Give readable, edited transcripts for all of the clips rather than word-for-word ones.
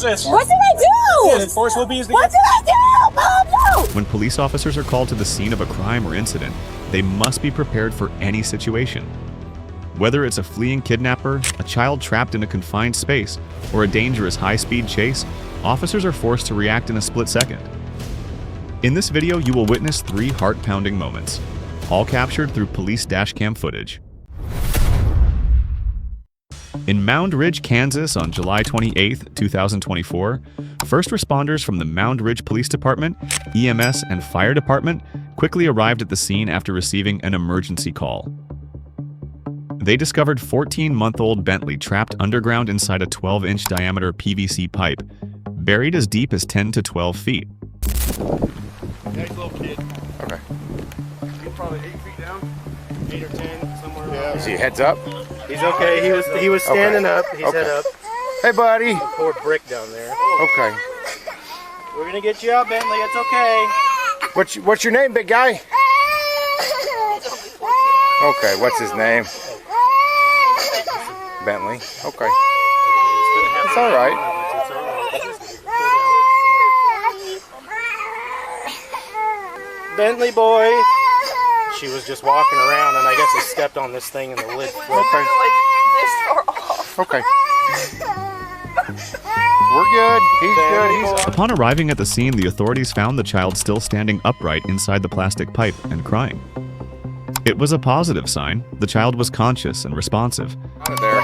this. What did I do? Yeah, force will be used What did I do? Mom, no! When police officers are called to the scene of a crime or incident, they must be prepared for any situation. Whether it's a fleeing kidnapper, a child trapped in a confined space, or a dangerous high-speed chase, officers are forced to react in a split second. In this video, you will witness 3 heart-pounding moments, all captured through police dashcam footage. In Mound Ridge, Kansas on July 28, 2024, first responders from the Mound Ridge Police Department, EMS, and Fire Department quickly arrived at the scene after receiving an emergency call. They discovered 14-month-old Bentley trapped underground inside a 12-inch diameter PVC pipe, buried as deep as 10 to 12 feet. Nice little kid. Okay. He's probably 8 feet down, 8 or 10, somewhere around. Is he heads up? He's okay. He was standing up. He's head up. Hey, buddy. Poor brick down there. Okay. We're gonna get you out, Bentley. It's okay. What's your name, big guy? Okay. What's his name? Bentley. Okay. It's all right. Bentley boy. She was just walking around, and I guess he stepped on this thing, and the lid flipped. Okay. Okay. We're good. He's good. Upon arriving at the scene, the authorities found the child still standing upright inside the plastic pipe and crying. It was a positive sign. The child was conscious and responsive. Out of there.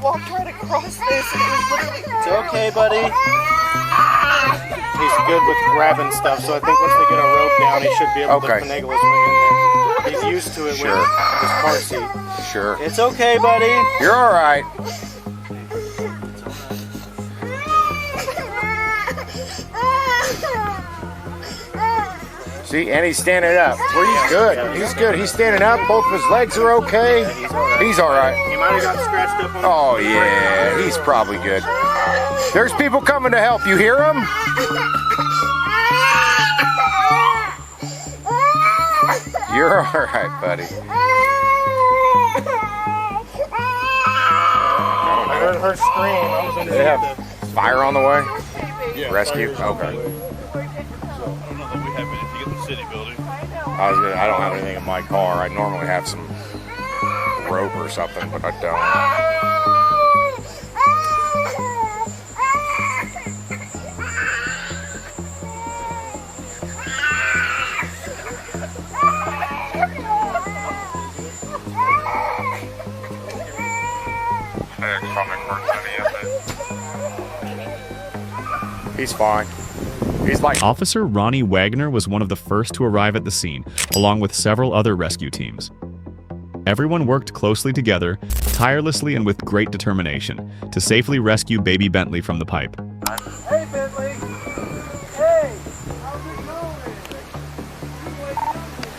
Walked right across this and it was literally... It's okay, buddy. He's good with grabbing stuff, so I think once they get a rope down, he should be able to finagle his way in there. He's used to it with his car seat. Sure. It's okay, buddy. You're all right. See, and he's standing up. Well, he's good. He's good. He's standing up. Both of his legs are okay. He's all right. He might have got scratched up on Oh, yeah. He's probably good. There's people coming to help. You hear them? You're all right, buddy. I heard her scream. I was They have fire on the way? Rescue? Okay. I don't have anything in my car. I normally have some rope or something, but I don't. He's fine. He's like... Officer Ronnie Wagner was one of the first to arrive at the scene, along with several other rescue teams. Everyone worked closely together, tirelessly and with great determination, to safely rescue baby Bentley from the pipe. Hey, Bentley! Hey! How's it going?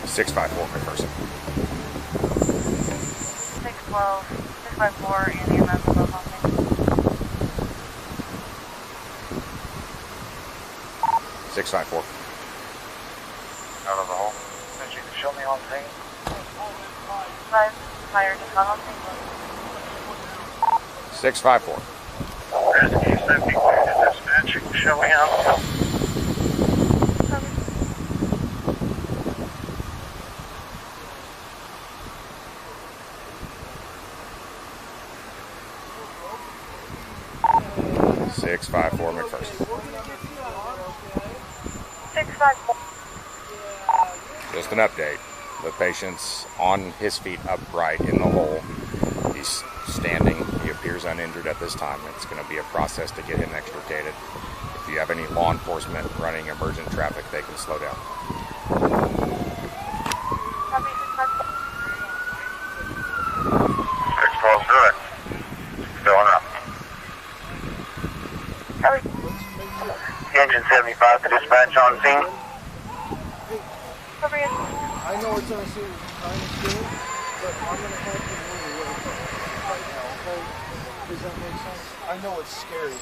654 McPherson. 612, 654, and EMS will help me. 654. Out of the hole. Did you show me on scene? Fire just got on scene. 654. Rescue 72 to dispatch. You can show me out. McPherson. 654. Just an update. The patient's on his feet upright in the hole. He's standing. He appears uninjured at this time. It's going to be a process to get him extricated. If you have any law enforcement running emergent traffic, they can slow down. Engine 75 to dispatch on scene. I know it's on scene kind of good, but I'm going to have to move right now, okay? Does that make sense? I know it's scary.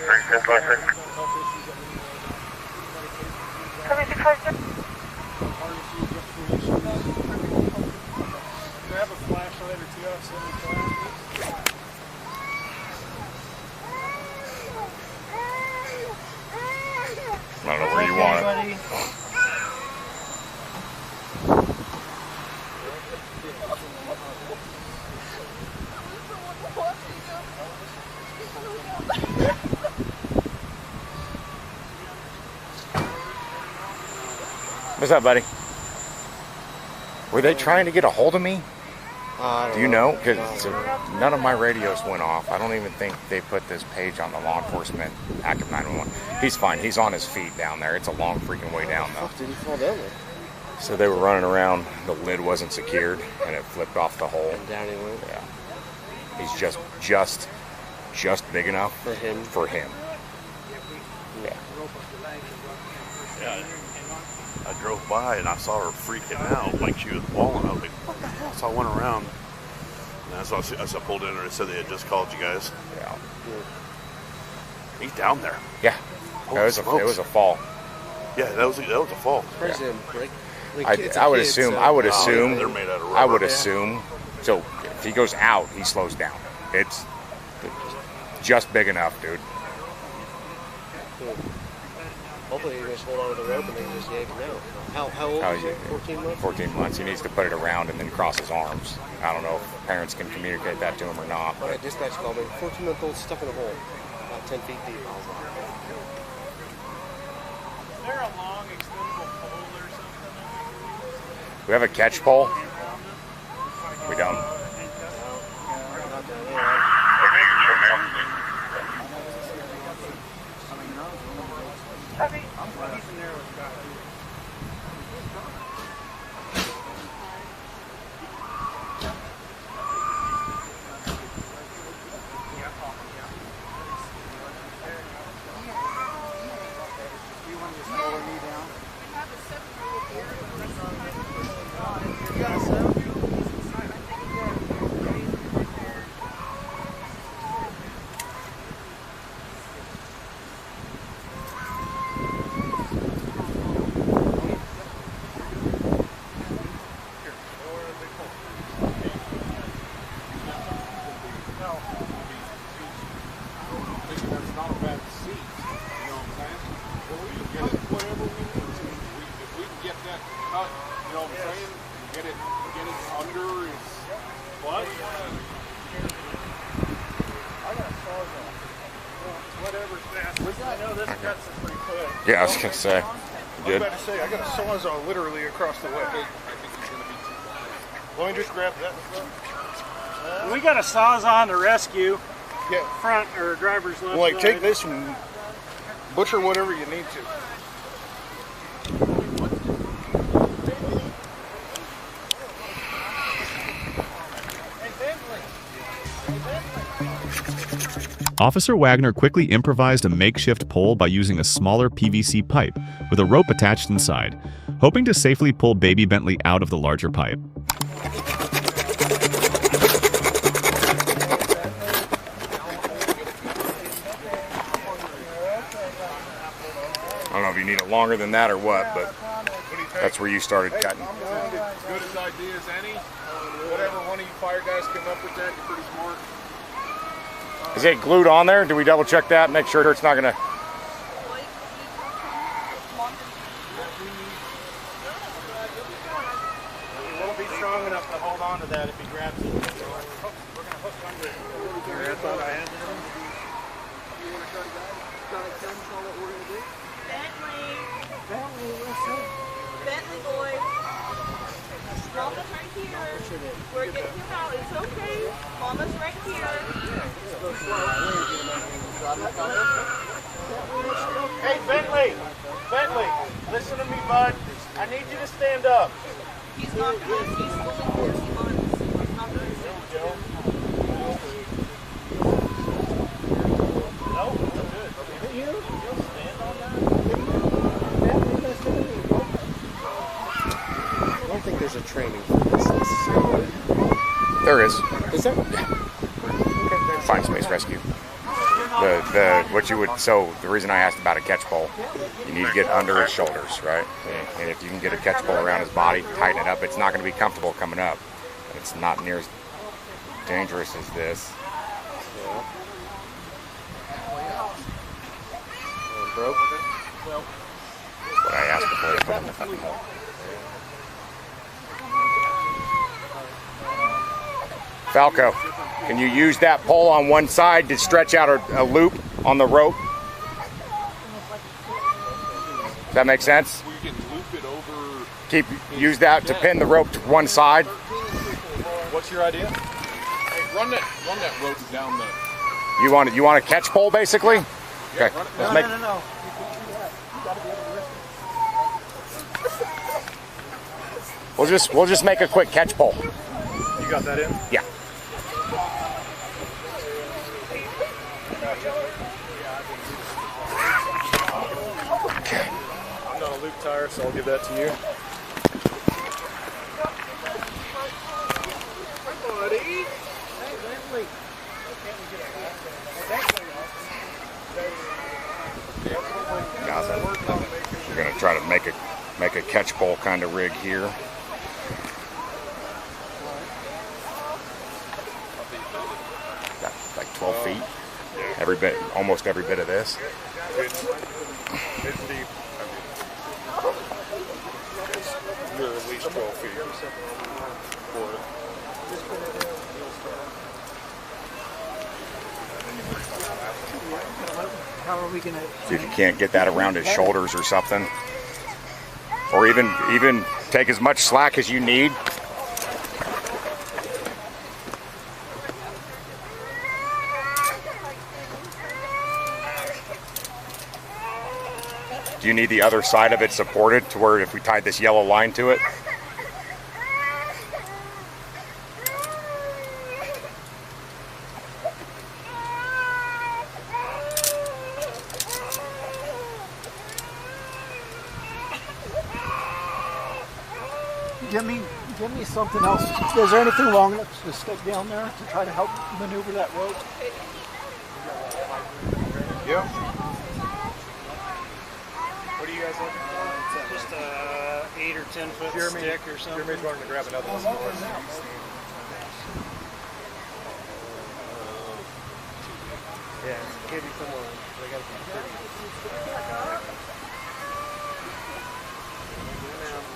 license, his license. Grab a flashlight or two out, send me flash. I don't know where you want it. What's up, buddy? Were they trying to get a hold of me? Do you know? Because none of my radios went off. I don't even think they put this page on the law enforcement active 911. He's fine. He's on his feet down there. It's a long freaking way down, though. Did he fall down there? So they were running around. The lid wasn't secured, and it flipped off the hole. And down he went. Yeah. He's just big enough For him. For him. Yeah. Yeah, I drove by and I saw her freaking out like she was falling. I was like, what the hell? So I went around and as I pulled in and it said they had just called you guys. Yeah. He's down there. Yeah. Holy It was smokes. a fall. Yeah, that was a fall. Crazy him, like I would assume. I would assume. They're made out of rubber. I would assume. So if he goes out, he slows down. It's just big enough, dude. Hopefully you just hold on to the rope and they can just yank him out. How old is he? 14 months? 14 months. He needs to put it around and then cross his arms. I don't know if parents can communicate that to him or not. All right, dispatch called me. 14-month-old stuck in a hole, about 10 feet deep. Is there a long extendable pole or something? We have a catch pole. We don't. Yeah, I was gonna say. Good. I was about to say, I got a sawzall literally across the way. Let me just grab that. We got a sawzall to rescue. Yeah. Front or driver's left Like, side. take this and butcher whatever you need to. Officer Wagner quickly improvised a makeshift pole by using a smaller PVC pipe with a rope attached inside, hoping to safely pull baby Bentley out of the larger pipe. I don't know if you need it longer than that or what, but that's where you started cutting. As good as idea as any. Whatever one of you fire guys come up with that, you're pretty smart. Is it glued on there? Do we double check that? Make sure it's not gonna. It won't be strong enough to hold on to that if he grabs it. We're gonna hook under it. I thought I had that. You want to try to tell us all what we're going to do? Bentley, listen. Bentley, boy. Mama's right here. We're getting him out. It's okay. Mama's right here. Hey, Bentley! Bentley, listen to me, bud. I need you to stand up. He's not good. He's only 14 months. He's not good. No, it's good. You'll stand on that? I don't think there's a training for this necessarily. There is. Is there? Find space rescue. So the reason I asked about a catch pole, you need to get under his shoulders, right? And if you can get a catch pole around his body, tighten it up. It's not going to be comfortable coming up. It's not near as dangerous as this. Yeah. Broke? That's what I asked before they put him in the fucking hole. Falco, can you use that pole on one side to stretch out a loop on the rope? Does that make sense? We can loop it over. Use that to pin the rope to one side. What's your idea? Hey, run that rope down the. You want a catch pole basically? Yeah, Okay. run it Let's down. make. No. You can't do that. You gotta be able to lift it. We'll just make a quick catch pole. You got that in? Yeah. I'm not a loop tire, so I'll give that to you. We're gonna try to make a catch pole kind of rig here. Got like 12 feet. Every bit, almost every bit of this. It's deep. You're at least 12 feet. For it. How are we gonna? See if you can't get that around his shoulders or something. Or even take as much slack as you need. Do you need the other side of it supported to where if we tied this yellow line to it? Give me something else. Is there anything long enough to stick down there to try to help maneuver that rope? Yeah. What are you guys looking for? Just a 8 or 10 foot stick or something. Jeremy's wanting to grab another one. Yeah, maybe somewhere. They got to be pretty.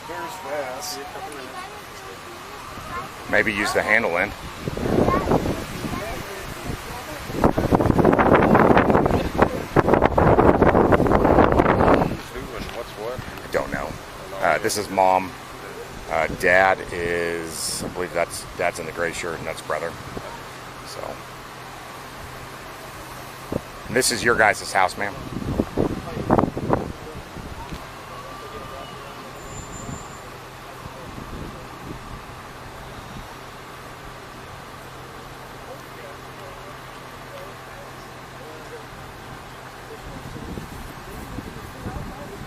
There's that. Maybe use the handle end. What's what? I don't know. This is mom. Dad is, I believe dad's in the gray shirt and that's brother. So. And this is your guys' house, ma'am.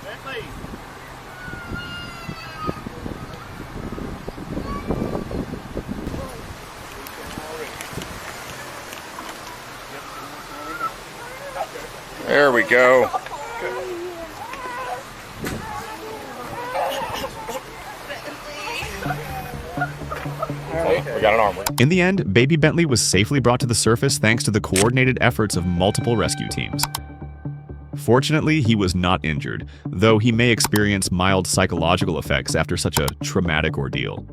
Bentley. There we go. Okay, we got an arm. In the end, baby Bentley was safely brought to the surface thanks to the coordinated efforts of multiple rescue teams. Fortunately, he was not injured, though he may experience mild psychological effects after such a traumatic ordeal.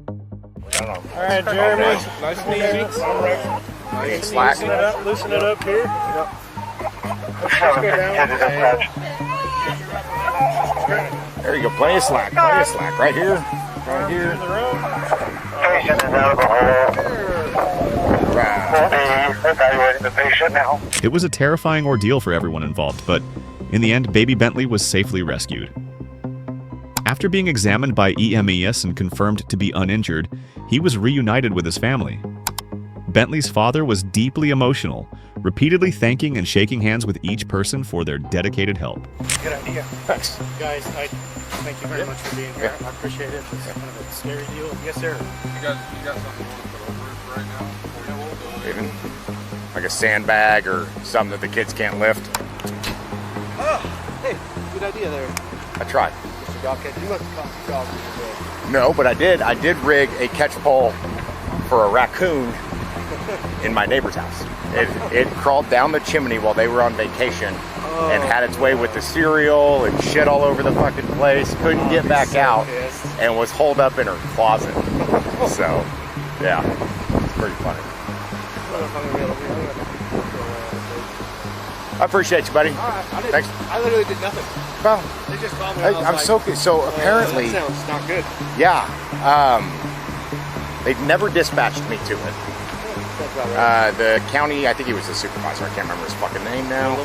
All right, Jeremy. Nice and easy. Slack. Loosen it up here. Yep. There you go. Plenty of slack. Plenty of slack. Right here. Right here. Patient is out of the hole. Right. We'll be evaluating the patient now. It was a terrifying ordeal for everyone involved, but in the end, baby Bentley was safely rescued. After being examined by EMES and confirmed to be uninjured, he was reunited with his family. Bentley's father was deeply emotional, repeatedly thanking and shaking hands with each person for their dedicated help. Good idea. Thanks. Guys, I thank you very much for being here. I appreciate it. It's kind of a scary deal. Yes, sir. You got something you want to put over it right now? Even. like a sandbag or something that the kids can't lift. Oh, hey, good idea there. I tried. Mr. Dogcat, you must have caught some dogs in your day. No, but I did rig a catch pole for a raccoon in my neighbor's house. It crawled down the chimney while they were on vacation and had its way with the cereal and shit all over the fucking place. Couldn't get back out and was holed up in her closet. So, yeah, it's pretty funny. I appreciate you, buddy. Thanks. I literally did nothing. Well, They just called me. I'm so apparently, that sounds not good. yeah. They've never dispatched me to it. The county, I think he was the supervisor. I can't remember his fucking name now.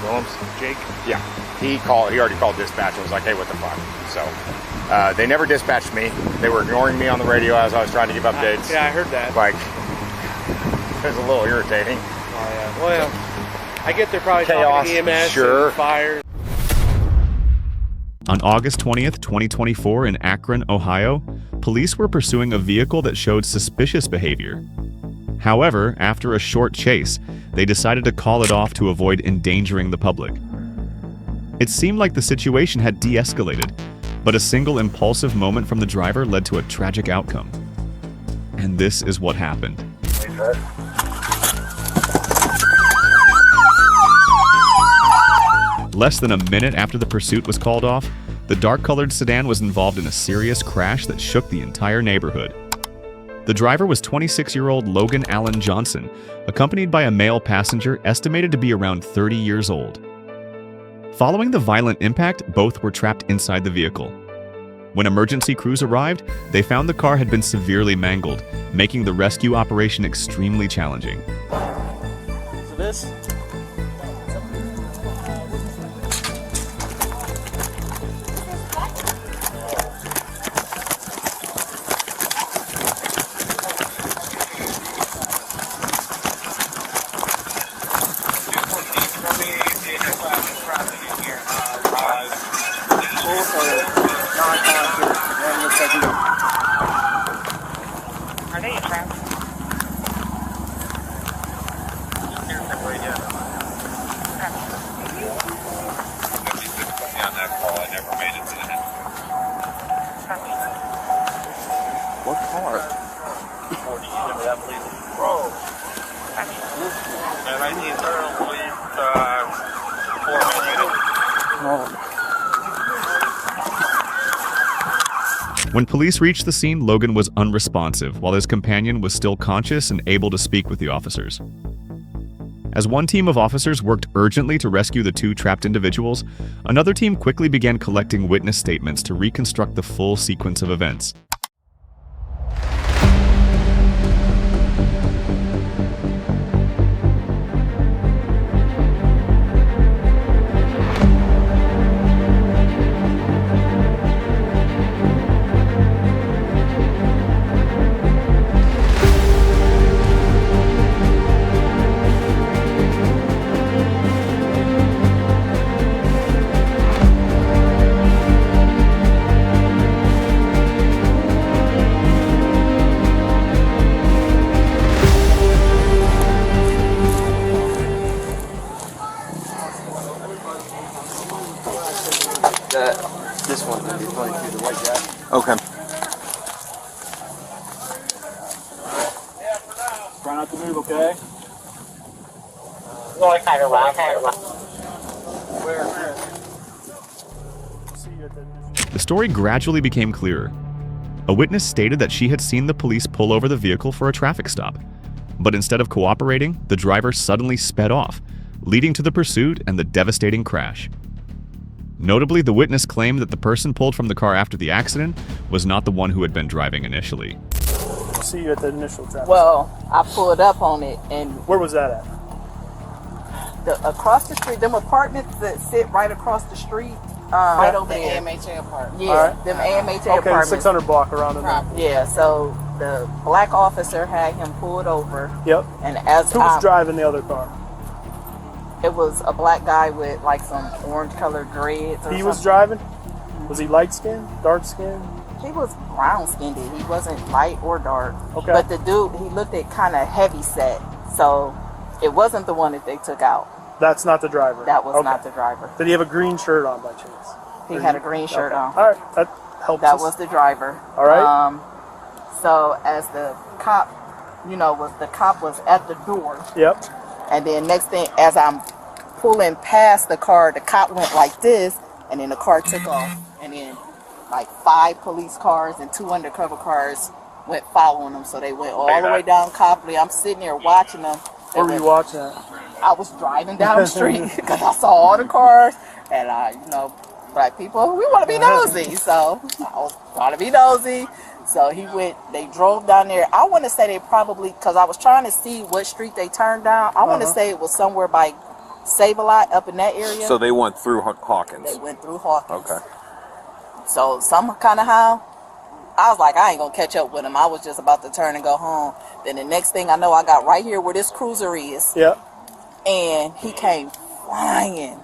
Willems? Jake? Yeah. He already called dispatch and was like, hey, what the fuck? So, they never dispatched me. They were ignoring me on the radio as I was trying to give updates. Yeah, I heard that. Like, it was a little irritating. Oh, yeah. Well, yeah. I get they're probably Chaos, talking EMS sure. and fire. On August 20th, 2024, in Akron, Ohio, police were pursuing a vehicle that showed suspicious behavior. However, after a short chase, they decided to call it off to avoid endangering the public. It seemed like the situation had de-escalated, but a single impulsive moment from the driver led to a tragic outcome. And this is what happened. Less than a minute after the pursuit was called off, the dark-colored sedan was involved in a serious crash that shook the entire neighborhood. The driver was 26-year-old Logan Allen Johnson, accompanied by a male passenger estimated to be around 30 years old. Following the violent impact, both were trapped inside the vehicle. When emergency crews arrived, they found the car had been severely mangled, making the rescue operation extremely challenging. So this? Are they trapped? What car? 40, remember that, please? Bro. And I need her police, 4 minutes. When police reached the scene, Logan was unresponsive, while his companion was still conscious and able to speak with the officers. As one team of officers worked urgently to rescue the two trapped individuals, another team quickly began collecting witness statements to reconstruct the full sequence of events. This one's going to be running through the white jack. Okay. Try not to move, okay? North side of left. Where? See you at the... The story gradually became clearer. A witness stated that she had seen the police pull over the vehicle for a traffic stop, but instead of cooperating, the driver suddenly sped off, leading to the pursuit and the devastating crash. Notably, the witness claimed that the person pulled from the car after the accident was not the one who had been driving initially. See you at the initial traffic. Well, I pulled up on it, and where was that at? Across the street, them apartments that sit right across the street, right over there. AMHA apartments. Yeah, right. Them AMHA apartments. Okay, 600 block around in there. Yeah, so the black officer had him pulled over. Yep. And as who was driving the other car? It was a black guy with like some orange colored dreads. He was driving? Was he light skinned, dark skinned? He was brown skinned. He wasn't light or dark. Okay. But the dude, he looked at kind of heavy set. So It wasn't the one that they took out. That's not the driver. That was Okay. not the driver. Did he have a green shirt on by chance? He had a green shirt on. All right, that helps. That us. was the driver. All right. So as the cop, the cop was at the door. Yep. And then next thing, as I'm pulling past the car, the cop went like this, and then the car took off. And then like 5 police cars and 2 undercover cars went following them. So they went all the way down Copley. I'm sitting there watching them. Where were you watching at? I was driving down the street because I saw all the cars, and black people, we want to be nosy. So I was trying to be nosy. So they drove down there. I want to say they probably, because I was trying to see what street they turned down. I want to say it was somewhere by Save-A-Lot up in that area. So they went through Hawkins. They went through Hawkins. Okay. So some kind of how, I was like, I ain't going to catch up with them. I was just about to turn and go home. Then the next thing I know, I got right here where this cruiser is. Yeah. And he came flying.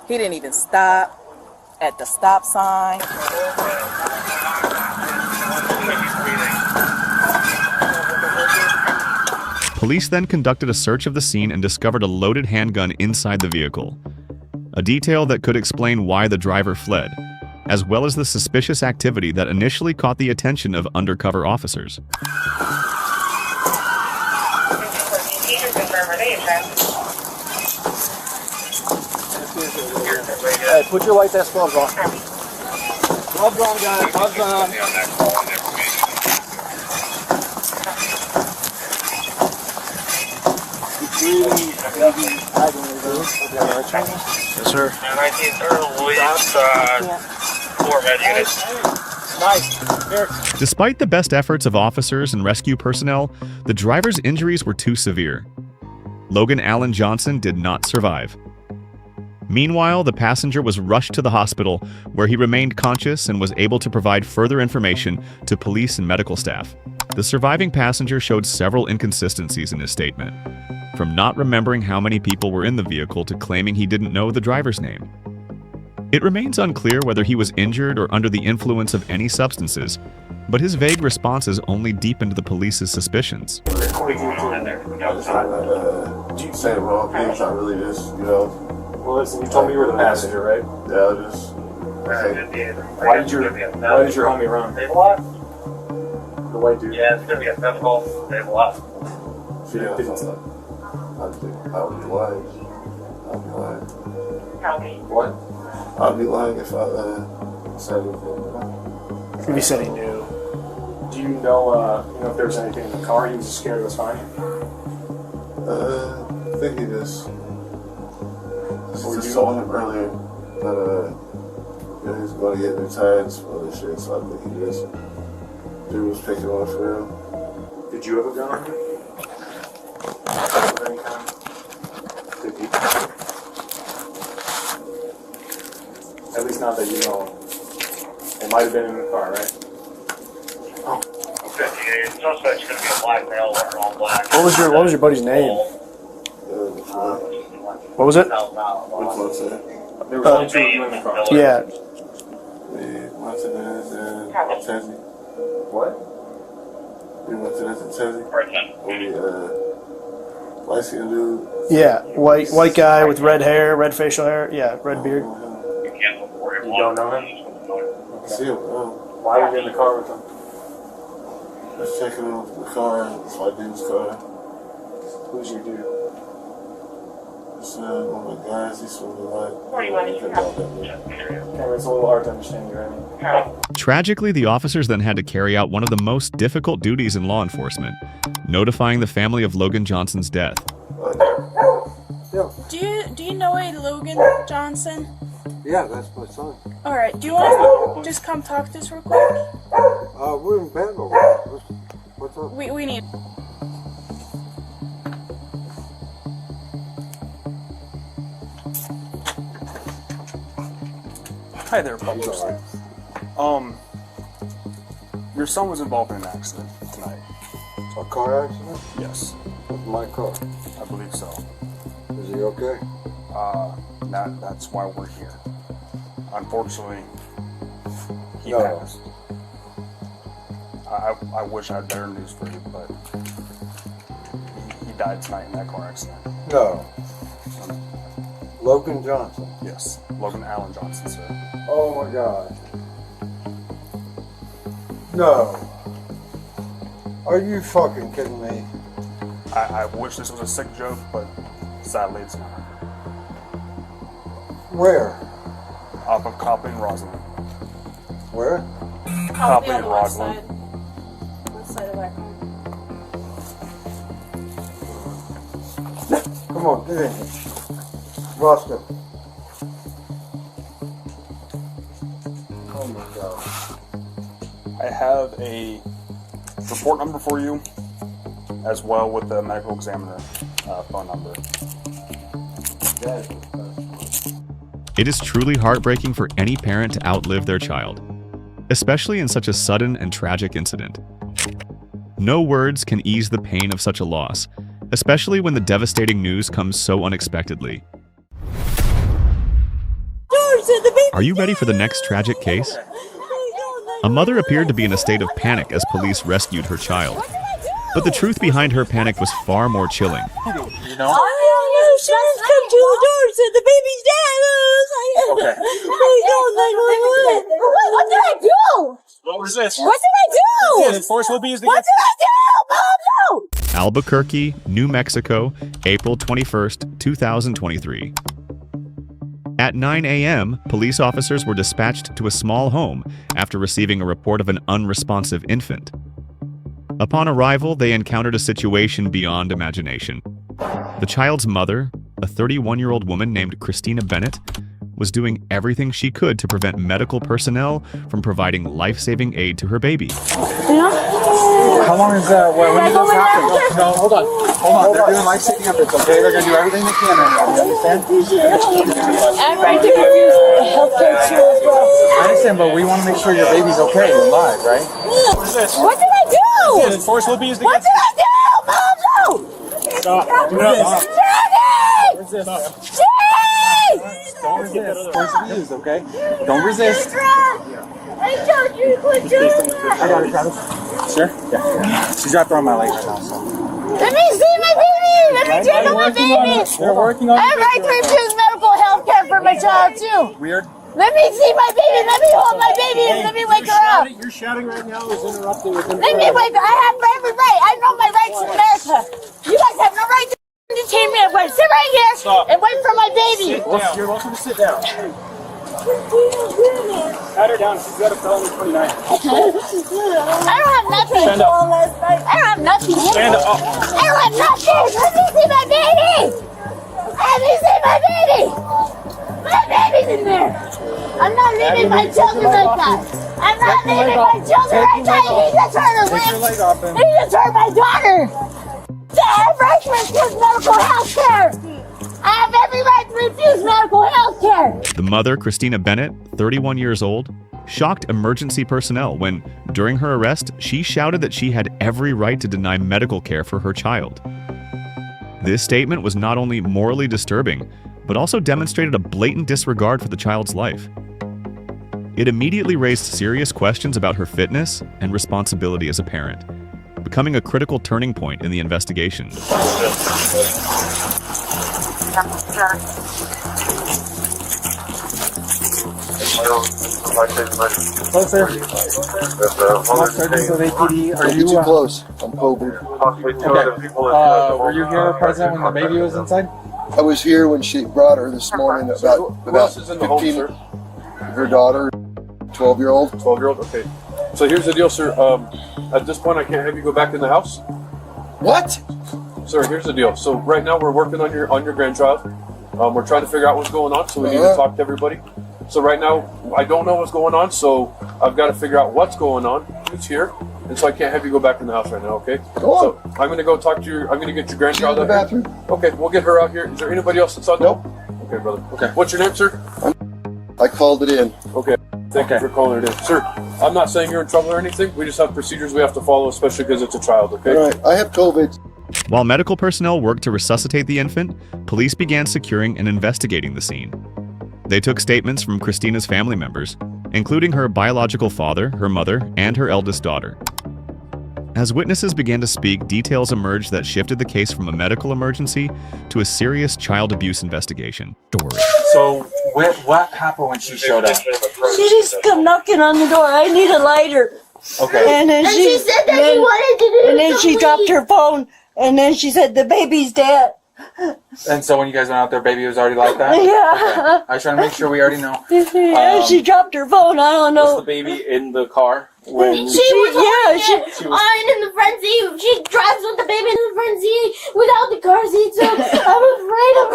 He didn't even stop at the stop sign. Police then conducted a search of the scene and discovered a loaded handgun inside the vehicle, a detail that could explain why the driver fled, as well as the suspicious activity that initially caught the attention of undercover officers. Hey, put your white desk gloves on. Gloves on, guys. Gloves on. Yes, sir. 19th Louis, 4 med units. Nice. Here. Despite the best efforts of officers and rescue personnel, the driver's injuries were too severe. Logan Allen Johnson did not survive. Meanwhile, the passenger was rushed to the hospital, where he remained conscious and was able to provide further information to police and medical staff. The surviving passenger showed several inconsistencies in his statement, from not remembering how many people were in the vehicle to claiming he didn't know the driver's name. It remains unclear whether he was injured or under the influence of any substances, but his vague responses only deepened the police's suspicions. What are you doing there? Say the wrong things, I really just, Well, listen, you told me you were the passenger, right? Yeah, I just. Why did your homie run? They what? The white dude. Yeah, it's gonna be a physical. They what? Yeah, I would be lying. I'd be lying. What? I'd be lying if I said anything. If he said he knew. Do you know if there was anything in the car he was scared it was finding? I think he just told him earlier that he's going to get new tires for this shit, so I think he just was picking on for real. Did you have a gun on you? Of any kind? Did you? At least not that you know. It might have been in the car, right? Oh. Okay, your suspect's gonna be a black male wearing all black. What was your buddy's name? What was it? Which one's that? There was only 2 of you in the car. Yeah. Martinez and Tezzy. What? We went to that Tezzy. Light skinned dude. Yeah, white guy with red hair, red facial hair. Yeah, red beard. You don't know him? See him, Why were you in the car with him? Just checking on the car, it's my dude's car. Who's your dude? It's one of the guys, he's sort of like. Okay, it's a little hard to understand you, right? Tragically, the officers then had to carry out one of the most difficult duties in law enforcement, notifying the family of Logan Johnson's death. Do you know a Logan Johnson? Yeah, that's my son. Alright, do you want to just come talk to us real quick? We're in Bentley. What's up? We need... Hi there, public. Your son was involved in an accident tonight. A car accident? Yes. With my car? I believe so. Is he okay? That's why we're here. Unfortunately, he No. passed. I wish I had better news for you, but he died tonight in that car accident. No. Logan Johnson. Yes, Logan Allen Johnson, sir. Oh my God. No. Are you fucking kidding me? I wish this was a sick joke, but sadly it's not. Where? Off of Copley and Roslyn. Where? Copley and Roslyn. West side of our home. Come on, get in here. Roscoe. Oh my God. I have a report number for you, as well with the medical examiner phone number. It is truly heartbreaking for any parent to outlive their child, especially in such a sudden and tragic incident. No words can ease the pain of such a loss, especially when the devastating news comes so unexpectedly. Are you ready for the next tragic case? A mother appeared to be in a state of panic as police rescued her child. But the truth behind her panic was far more chilling. You know? Just come to the door and said the baby's dead. Okay. What did I do? What was this? What did I do? Force will be used What against. did I do? Mom, no! Albuquerque, New Mexico, April 21st, 2023. At 9 a.m., police officers were dispatched to a small home after receiving a report of an unresponsive infant. Upon arrival, they encountered a situation beyond imagination. The child's mother, a 31-year-old woman named Christina Bennett, was doing everything she could to prevent medical personnel from providing life-saving aid to her baby. How long is when did this happen? No, hold on. They're doing life-saving efforts, okay? They're gonna do everything they can right now. You understand? I'm right to refuse healthcare too as well. I understand, but we want to make sure your baby's okay and alive, right? What is this? What did I do? Force will be used What against. did I do? Mom, no! Stop. Do not. Where's this? Don't resist. Force will be used, okay? Don't resist. I told you to quit doing I that. got it, Travis. Sure? Yeah. She's wrapped around my leg right now, so. Let me see my baby. Let me check on my baby. They're working on I have right to refuse medical health care for my child too. Weird. Let me see my baby. Let me hold my baby and let me wake her up. Your shouting right now is interrupting with him. Let me wake her. I have every right. I know my rights in America. You guys have no right to detain me. I'm going to sit right here and wait for my baby. You're welcome to sit down. Pat her down. She's got a felony 29. I don't have nothing. Stand up. I don't have nothing. Stand up. I don't have nothing. Let me see my baby. Let me see my baby. My baby's in there. I'm not leaving my children like that. I'm not leaving my children like that. You need to turn the Take your leg off him. You need to turn my daughter. I have right to refuse medical health care. I have every right to refuse medical health care. The mother, Christina Bennett, 31 years old, shocked emergency personnel when, during her arrest, she shouted that she had every right to deny medical care for her child. This statement was not only morally disturbing, but also demonstrated a blatant disregard for the child's life. It immediately raised serious questions about her fitness and responsibility as a parent, becoming a critical turning point in the investigation. Hello, sir. Sergeant of APD, are you close. I'm COVID. okay? Were you here present when the baby was inside? I was here when she brought her this morning. About else is in the home, 15. sir? Her daughter, 12-year-old. 12-year-old? Okay. So here's the deal, sir. At this point, I can't have you go back in the house. What? Sir, here's the deal. So right now, we're working on your grandchild. We're trying to figure out what's going on, so we need to talk to everybody. So right now, I don't know what's going on, so I've got to figure out what's going on, who's here, and so I can't have you go back in the house right now, okay? Go on. So I'm going to go talk to I'm going to get your grandchild She's in the out here. bathroom. Okay, we'll get her out here. Is there anybody else inside the home? Okay, brother. Okay. What's your name, sir? I called it in. Okay. Thank you for calling it in. Sir, I'm not saying you're in trouble or anything. We just have procedures we have to follow, especially because it's a child, okay? All right. I have COVID. While medical personnel worked to resuscitate the infant, police began securing and investigating the scene. They took statements from Christina's family members, including her biological father, her mother, and her eldest daughter. As witnesses began to speak, details emerged that shifted the case from a medical emergency to a serious child abuse investigation. So, what happened when she showed up? She just come knocking on the door. I need a lighter. Okay. And then she said that she wanted to do And then she dropped her phone. And then she said the baby's dead. And so when you guys went out there, baby was already like that? Yeah. Okay. I was trying to make sure we already know. Yeah, she dropped her phone. I don't know. Was the baby in the car? When She was in the front seat. She drives with the baby in the front seat without the car seat, so I'm afraid of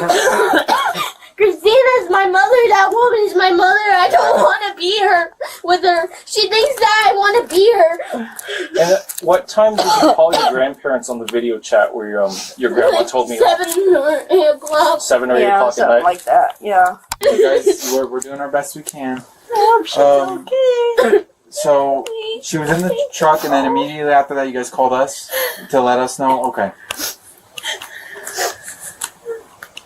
Christina's my mother. That woman is my mother. I don't want to be her with her. She thinks that I want to be her. And at what time did you call your grandparents on the video chat where your grandma told me? 7 or 8 o'clock. 7 or 8 o'clock at something night? like that, yeah. Hey guys, we're doing our best we can. Oh, she's okay. So she was in the truck, and then immediately after that, you guys called us to let us know. Okay.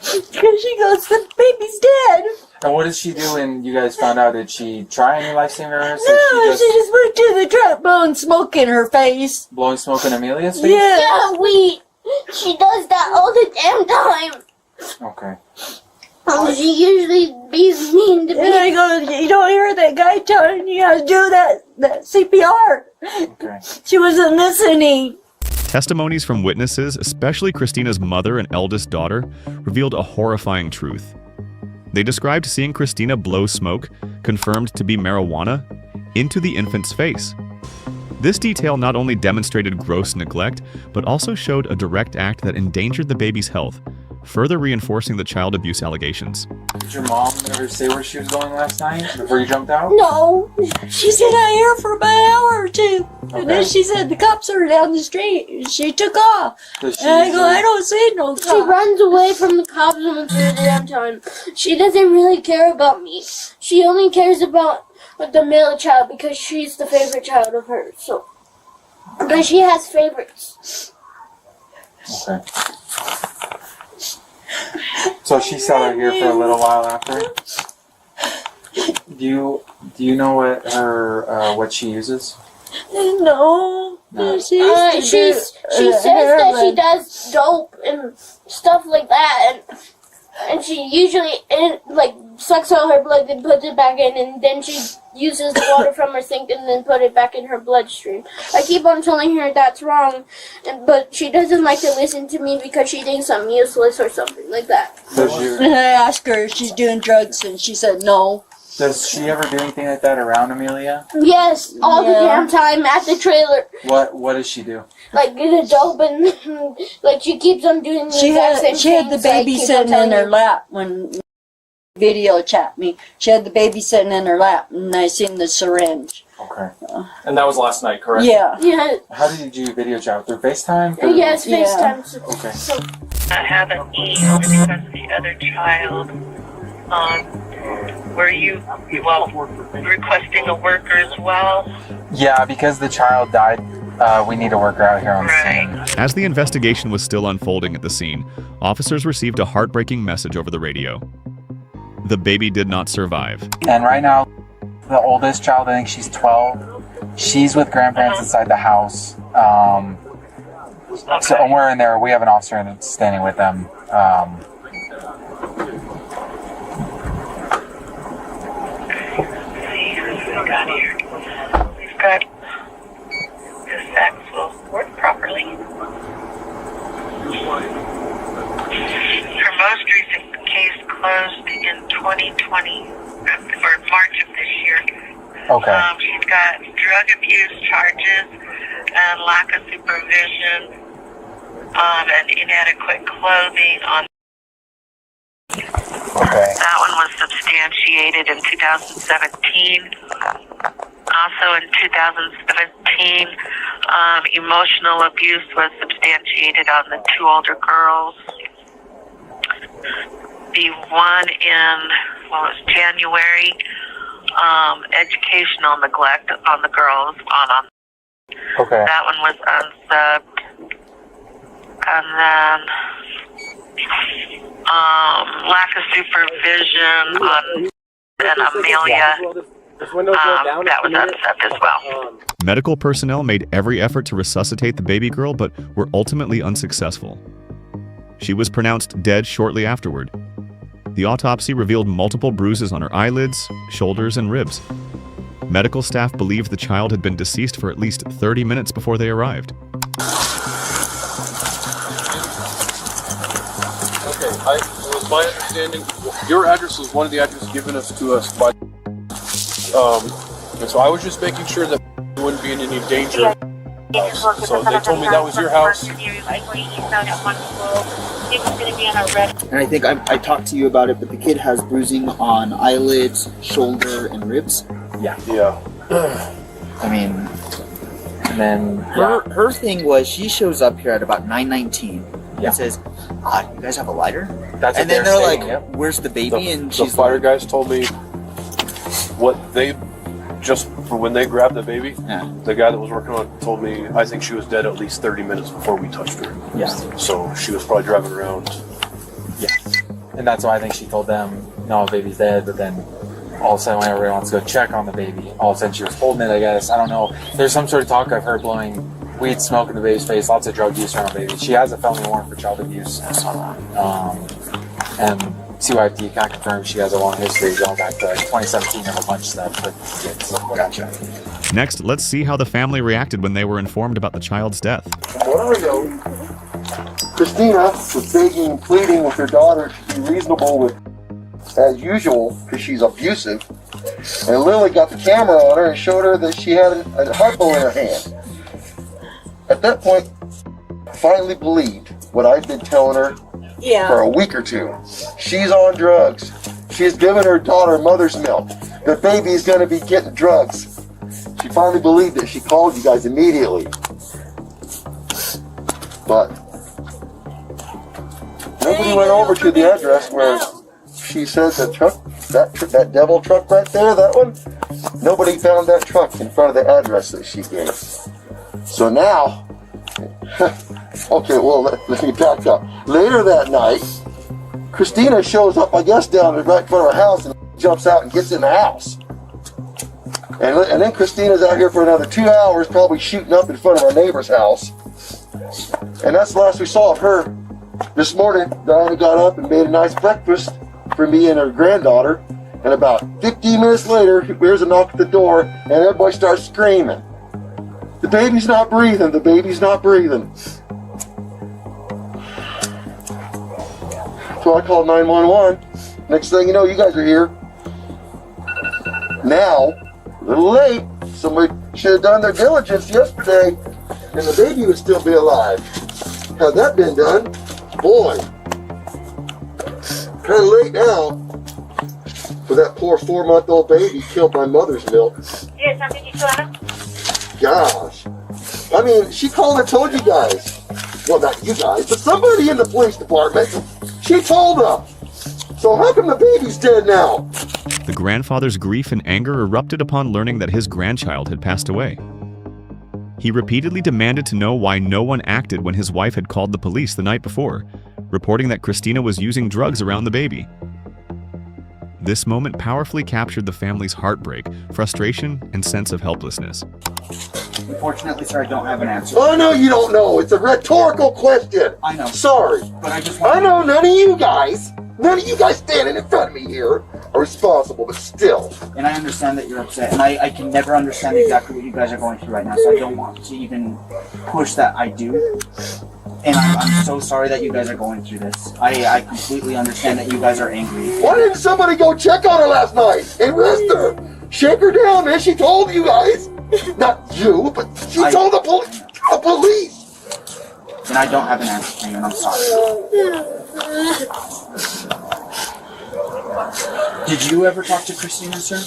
Because she goes, the baby's dead. And what did she do when you guys found out? Did she try any life-savers? No, she just went to the truck blowing smoke in her face. Blowing smoke in Amelia's face? Yeah. She does that all the damn time. Okay. She usually beats me into And I go, you don't hear that guy telling you how to do that CPR. Okay. She wasn't listening. Testimonies from witnesses, especially Christina's mother and eldest daughter, revealed a horrifying truth. They described seeing Christina blow smoke, confirmed to be marijuana, into the infant's face. This detail not only demonstrated gross neglect, but also showed a direct act that endangered the baby's health, further reinforcing the child abuse allegations. Did your mom ever say where she was going last night before you jumped out? No. She said out here for about an hour or two. And then she said the cops are down the street. She took off. And I go, I don't see no cops. She runs away from the cops most of the damn time. She doesn't really care about me. She only cares about the male child because she's the favorite child of hers. So, because she has favorites. Okay. So she sat out here for a little while after. Do you know what she uses? No. She says that she does dope and stuff like that, and she usually sucks out her blood and puts it back in, and then she uses the water from her sink and then put it back in her bloodstream. I keep on telling her that's wrong, but she doesn't like to listen to me because she thinks I'm useless or something like that. And I asked her if she's doing drugs, and she said no. Does she ever do anything like that around Amelia? Yes, all the damn time at the trailer. What does she do? Like the dope and like she keeps on doing the exact same She had the things, baby sitting in her lap when video chat me. She had the baby sitting in her lap, and I seen the syringe. Okay. And that was last night, correct? Yeah. Yeah. How did you video chat? Through FaceTime? Yes, FaceTime. Okay. Not have an E because the other child. Were you requesting a worker as well? Yeah, because the child died, we need a worker out here on the scene. As the investigation was still unfolding at the scene, officers received a heartbreaking message over the radio. The baby did not survive. And right now, the oldest child, I think she's 12, she's with grandparents inside the house. So when we're in there, we have an officer that's standing with them. We've got the facts will work properly. Her most recent case closed in 2020, or March of this year. Okay. She's got drug abuse charges and lack of supervision and inadequate clothing on. Okay. That one was substantiated in 2017. Also in 2017, emotional abuse was substantiated on the 2 older girls. The one in, January, educational neglect on the girls. Okay. That one was unsubbed. And then lack of supervision on Amelia that was unsafe as well. Medical personnel made every effort to resuscitate the baby girl, but were ultimately unsuccessful. She was pronounced dead shortly afterward. The autopsy revealed multiple bruises on her eyelids, shoulders, and ribs. Medical staff believed the child had been deceased for at least 30 minutes before they arrived. Okay, it was my understanding, your address was one of the addresses given to us by, and so I was just making sure that you wouldn't be in any danger. So they told me that was your house. And I think I talked to you about it, but the kid has bruising on eyelids, shoulder, and ribs. Yeah. I mean, and then her thing was she shows up here at about 9:19 and says, you guys have a lighter? That's and then they're like, where's the baby? And she's the fire guys told me what they just for when they grabbed the baby. The guy that was working on it told me I think she was dead at least 30 minutes before we touched her. Yeah. So she was probably driving around. Yeah. And that's why I think she told them, no, baby's dead. But then all of a sudden, when everybody wants to go check on the baby, all of a sudden she was holding it, I guess. I don't know. There's some sort of talk I've heard blowing weed smoke in the baby's face, lots of drug use around the baby. She has a felony warrant for child abuse. And CYFD can't confirm she has a long history going back to 2017 of a bunch of stuff. But gotcha. Next, let's see how the family reacted when they were informed about the child's death. What I know, Christina was begging and pleading with her daughter to be reasonable with, as usual, because she's abusive. And Lily got the camera on her and showed her that she had a harpo in her hand. At that point, I finally believed what I'd been telling her for a week or two. She's on drugs. She's given her daughter mother's milk. The baby's going to be getting drugs. She finally believed it. She called you guys immediately. But nobody went over to the address where she said the truck, that devil truck right there, that one, nobody found that truck in front of the address that she gave. So now, okay, well, let me back up. Later that night, Christina shows up, I guess, down right in front of her house and jumps out and gets in the house. And then Christina's out here for another 2 hours, probably shooting up in front of our neighbor's house. And that's the last we saw of her. This morning, Diana got up and made a nice breakfast for me and her granddaughter. And about 15 minutes later, there's a knock at the door, and everybody starts screaming. The baby's not breathing, the baby's not breathing. So I called 911. Next thing you know, you guys are here. Now, a little late. Somebody should have done their diligence yesterday, and the baby would still be alive. Had that been done, boy, kind of late now for that poor 4-month-old baby killed by mother's milk. Gosh. I mean, she called and told you guys. Well, not you guys, but somebody in the police department. She told them. So how come the baby's dead now? The grandfather's grief and anger erupted upon learning that his grandchild had passed away. He repeatedly demanded to know why no one acted when his wife had called the police the night before, reporting that Christina was using drugs around the baby. This moment powerfully captured the family's heartbreak, frustration, and sense of helplessness. Unfortunately, sir, I don't have an answer. Oh, no, you don't know. It's a rhetorical question. I know. Sorry. But I just I know none of you guys standing in front of me here are responsible, but still. And I understand that you're upset, and I can never understand exactly what you guys are going through right now, so I don't want to even push that I do. And I'm so sorry that you guys are going through this. I completely understand that you guys are angry. Why didn't somebody go check on her last night and rest her? Shake her down, man. She told you guys. Not you, but she told the police. And I don't have an answer for you, and I'm sorry. Did you ever talk to Christina, sir?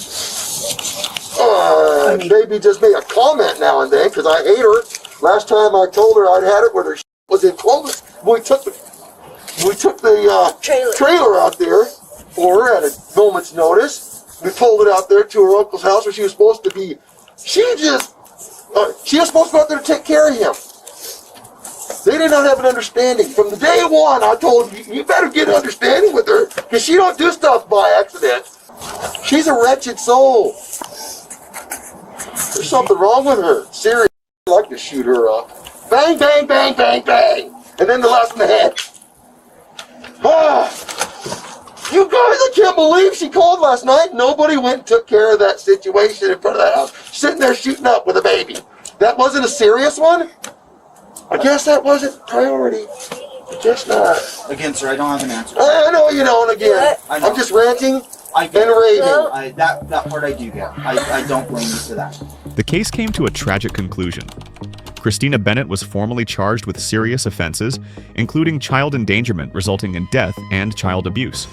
Maybe just make a comment now and then, because I hate her. Last time I told her I'd had it where her was in clothes. We took the trailer out there for her at a moment's notice. We pulled it out there to her uncle's house where she was supposed to be. She was supposed to go out there to take care of him. They did not have an understanding. From the day one, I told you, you better get an understanding with her, because she don't do stuff by accident. She's a wretched soul. There's something wrong with her. Seriously, I'd like to shoot her up. Bang, bang, bang, bang, bang. And then the last in the head. Ah, you guys, I can't believe she called last night. Nobody went and took care of that situation in front of the house. Sitting there shooting up with a baby. That wasn't a serious one? I guess that wasn't priority. I guess not. Again, sir, I don't have an answer. I know you don't again. I'm just ranting and raving. That part I do get. I don't blame you for that. The case came to a tragic conclusion. Christina Bennett was formally charged with serious offenses, including child endangerment resulting in death and child abuse.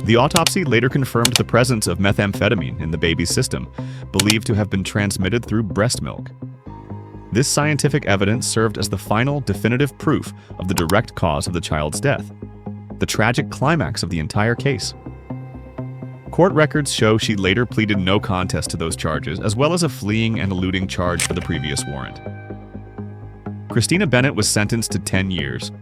The autopsy later confirmed the presence of methamphetamine in the baby's system, believed to have been transmitted through breast milk. This scientific evidence served as the final definitive proof of the direct cause of the child's death, the tragic climax of the entire case. Court records show she later pleaded no contest to those charges, as well as a fleeing and eluding charge for the previous warrant. Christina Bennett was sentenced to 10 years,